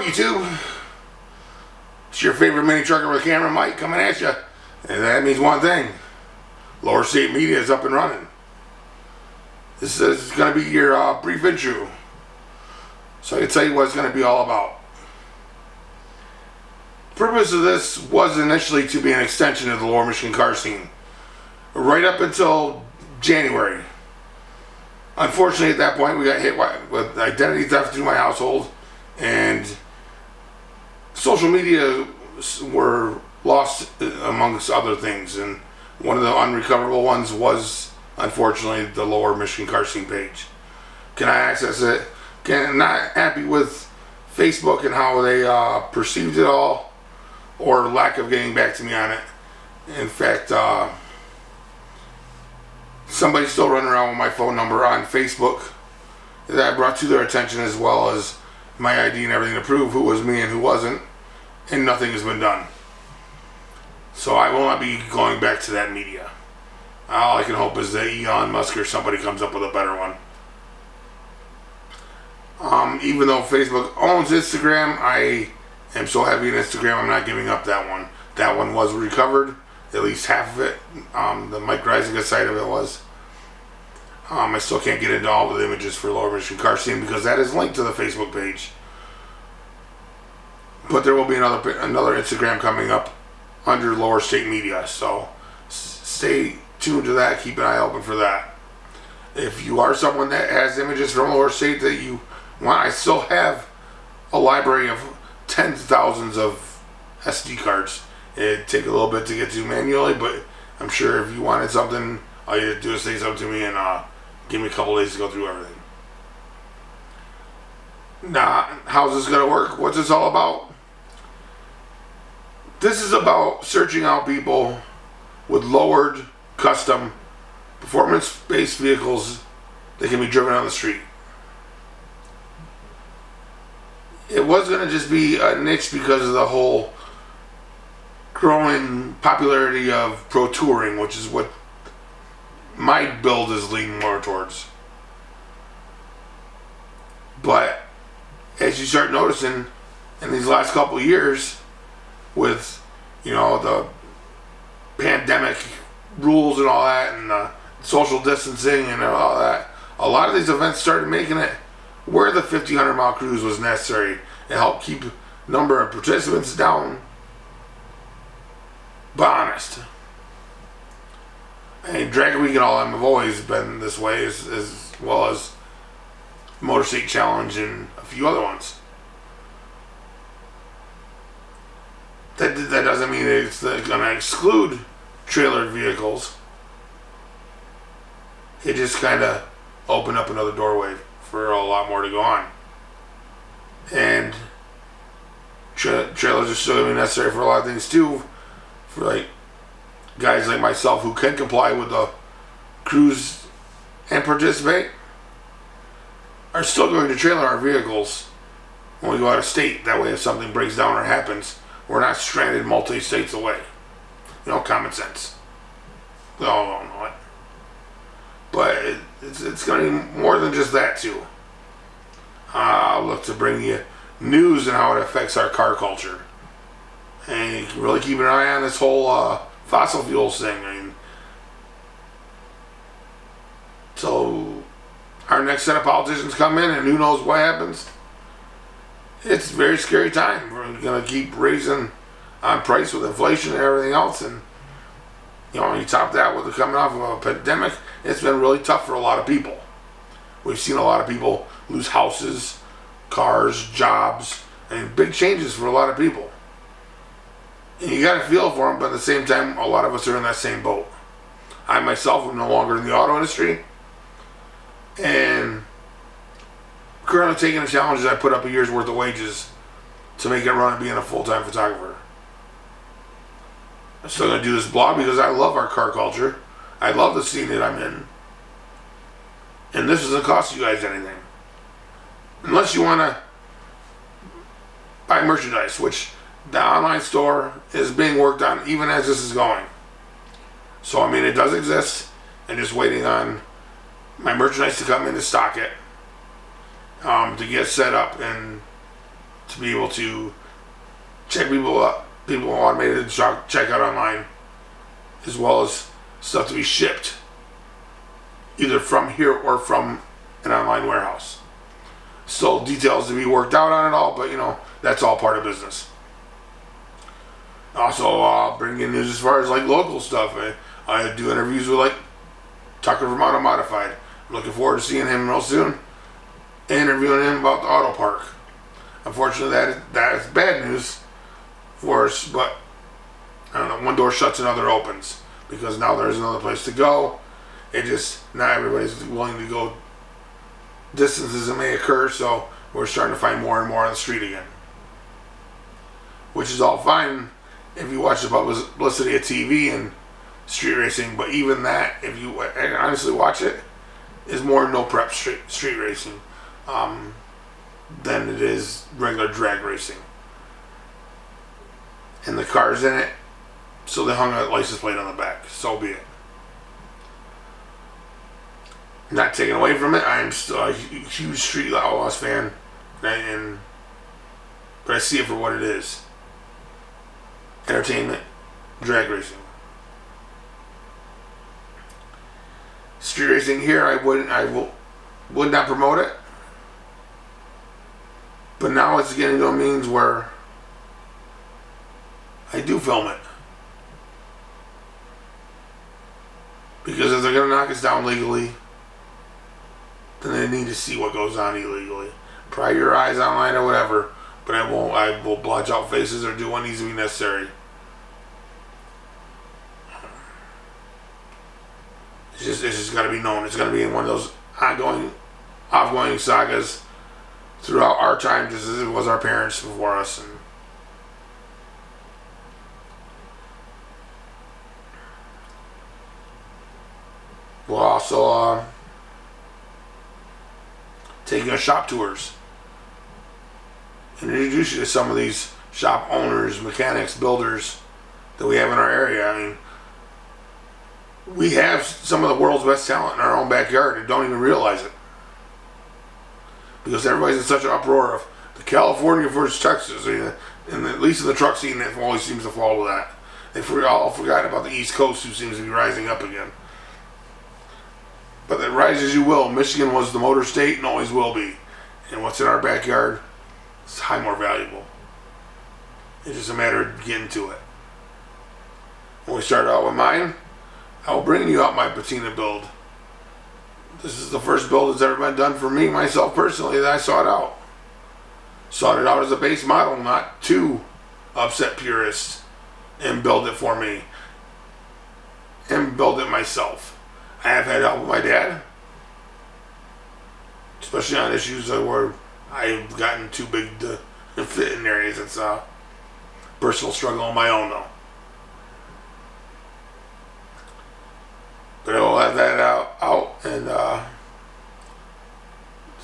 YouTube? It's your favorite mini trucker with a camera, Mike, coming at you. And that means one thing. Lower State Media is up and running. This is going to be your brief intro. So I can tell you what it's going to be all about. The purpose of this was initially to be an extension of the Lower Michigan car scene. Right up until January. Unfortunately, at that point, we got hit with identity theft through my household, and social media were lost amongst other things. And one of the unrecoverable ones was, unfortunately, the Lower Michigan car scene page. Can I access it? Not happy with Facebook and how they perceived it all, or lack of getting back to me on it. In fact, somebody's still running around with my phone number on Facebook that I brought to their attention, as well as my ID and everything to prove who was me and who wasn't, and nothing has been done. So I will not be going back to that media. All I can hope is that Elon Musk or somebody comes up with a better one. Even though Facebook owns Instagram, I am so heavy in Instagram, I'm not giving up that one. That one was recovered. At least half of it. The Mike Reisinger side of it was. I still can't get into all the images for Lower Michigan car scene because that is linked to the Facebook page. But there will be another Instagram coming up under Lower State Media. So stay tuned to that. Keep an eye open for that. If you are someone that has images from Lower State that you want, I still have a library of tens of thousands of SD cards. It'd take a little bit to get to manually, but I'm sure if you wanted something, all you have to do is say something to me and give me a couple days to go through everything. Now, how's this going to work? What's this all about? This is about searching out people with lowered, custom, performance-based vehicles that can be driven on the street. It was going to just be a niche because of the whole growing popularity of pro touring, which is what my build is leaning more towards. But as you start noticing in these last couple of years, with the pandemic rules and all that, and social distancing and all that, a lot of these events started making it where the 1,500 mile cruise was necessary. It helped keep number of participants down. But honest. And Drag Week and all them have always been this way, as well as Motor State Challenge and a few other ones. That doesn't mean it's going to exclude trailer vehicles. It just kind of opened up another doorway for a lot more to go on. And trailers are still going to be necessary for a lot of things too. For like guys like myself who can comply with the cruise and participate, are still going to trailer our vehicles when we go out of state. That way if something breaks down or happens, we're not stranded multi-states away. Common sense. We all know it. But it's going to be more than just that too. I'll look to bring you news and how it affects our car culture. And you can really keep an eye on this whole fossil fuels thing. So our next set of politicians come in and who knows what happens. It's a very scary time. We're going to keep raising on price with inflation and everything else. And, you top that with coming off of a pandemic, it's been really tough for a lot of people. We've seen a lot of people lose houses, cars, jobs, and big changes for a lot of people. And you got to feel for them, but at the same time, a lot of us are in that same boat. I myself am no longer in the auto industry, and currently taking the challenges. I put up a year's worth of wages to make it run being a full-time photographer. I'm still going to do this blog because I love our car culture. I love the scene that I'm in. And this doesn't cost you guys anything. Unless you want to buy merchandise, which the online store is being worked on even as this is going. So, it does exist. I'm just waiting on my merchandise to come in to stock it, to get set up and to be able to check people automated checkout online, as well as stuff to be shipped either from here or from an online warehouse. Still details to be worked out on it all, but that's all part of business. Also, bring in news as far as like local stuff. I do interviews with like Tucker from Auto Modified. I'm looking forward to seeing him real soon, interviewing him about the auto park. Unfortunately, that is bad news for us, but I don't know, one door shuts, another opens, because now there's another place to go. It just, not everybody's willing to go distances that may occur, so we're starting to find more and more on the street again. Which is all fine if you watch the publicity of TV and street racing, but even that, if you honestly watch it, is more no prep street racing than it is regular drag racing. And the car's in it, so they hung a license plate on the back. So be it. Not taking away from it, I am still a huge Street Outlaws fan, but I see it for what it is. Entertainment, drag racing. Street racing here, I would not promote it. But now it's getting to a means where I do film it. Because if they're going to knock us down legally, then they need to see what goes on illegally. Pry your eyes online or whatever, but I will blotch out faces or do what needs to be necessary. It's just got to be known. It's going to be in one of those ongoing sagas throughout our time, just as it was our parents before us. And we'll also taking us shop tours and introduce you to some of these shop owners, mechanics, builders that we have in our area. I mean, we have some of the world's best talent in our own backyard and don't even realize it, because everybody's in such an uproar of the California versus Texas, and at least in the truck scene, it always seems to follow that. They all forgot about the East Coast, who seems to be rising up again. But that rise as you will. Michigan was the motor state and always will be. And what's in our backyard is high more valuable. It's just a matter of getting to it. When we start out with mine, I will bring you out my patina build. This is the first build that's ever been done for me, myself personally, that I sought out. Sought it out as a base model, not to upset purists, and build it for me. And build it myself. I have had help with my dad, especially on issues where I've gotten too big to fit in areas. It's a personal struggle on my own, though. But I will have that out and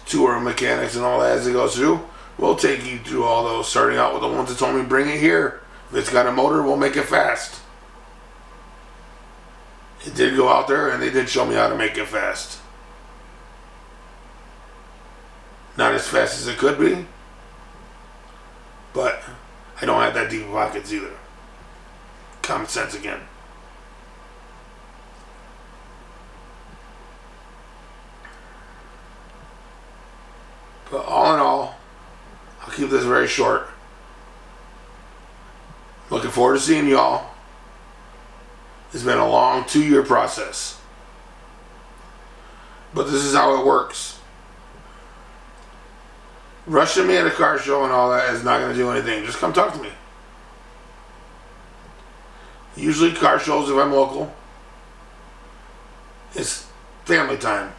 tour of mechanics and all that as it goes through. We'll take you through all those, starting out with the ones that told me bring it here. If it's got a motor, we'll make it fast. It did go out there, and they did show me how to make it fast. Not as fast as it could be, but I don't have that deep pockets either. Common sense again. But all in all, I'll keep this very short. Looking forward to seeing y'all. It's been a long 2-year process. But this is how it works. Rushing me at a car show and all that is not going to do anything. Just come talk to me. Usually car shows, if I'm local, it's family time.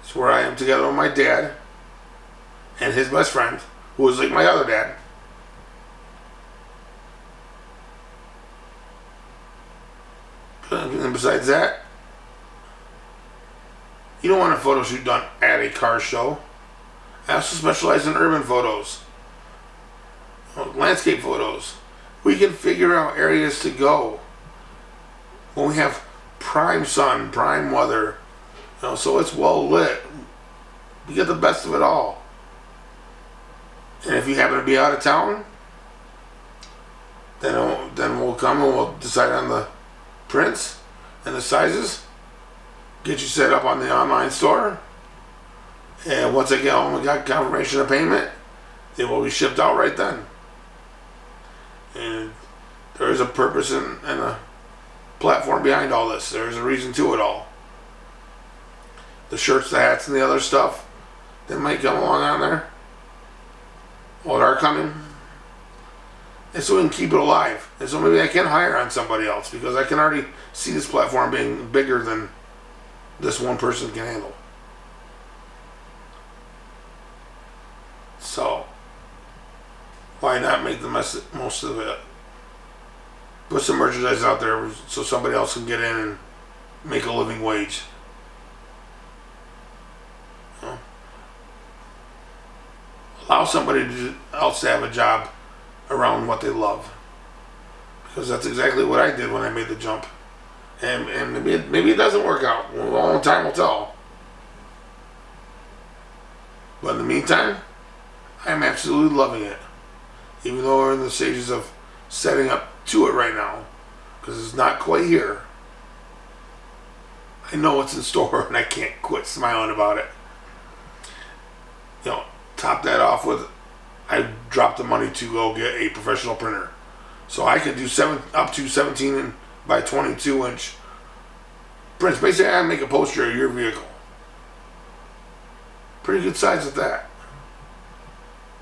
It's where I am together with my dad and his best friend, who is like my other dad. And besides that, you don't want a photo shoot done at a car show. I also specialize in urban photos, landscape photos. We can figure out areas to go when we have prime sun, prime weather, so it's well lit. We get the best of it all. And if you happen to be out of town, then we'll come and we'll decide on the prints and the sizes, get you set up on the online store, and once I get home and got confirmation of payment, it will be shipped out right then. And there is a purpose and a platform behind all this. There is a reason to it all. The shirts, the hats, and the other stuff that might come along on there, what are coming, and so we can keep it alive. And so maybe I can hire on somebody else, because I can already see this platform being bigger than this one person can handle. So why not make the most of it? Put some merchandise out there so somebody else can get in and make a living wage. You know? Allow somebody else to have a job around what they love, because that's exactly what I did when I made the jump. And maybe it doesn't work out. Well, only time will tell. But in the meantime, I'm absolutely loving it, even though we're in the stages of setting up to it right now, because it's not quite here. I know what's in store, and I can't quit smiling about it. You know, top that off with, I dropped the money to go get a professional printer, so I could do up to 17 by 22 inch prints. Basically, I make a poster of your vehicle. Pretty good size at that.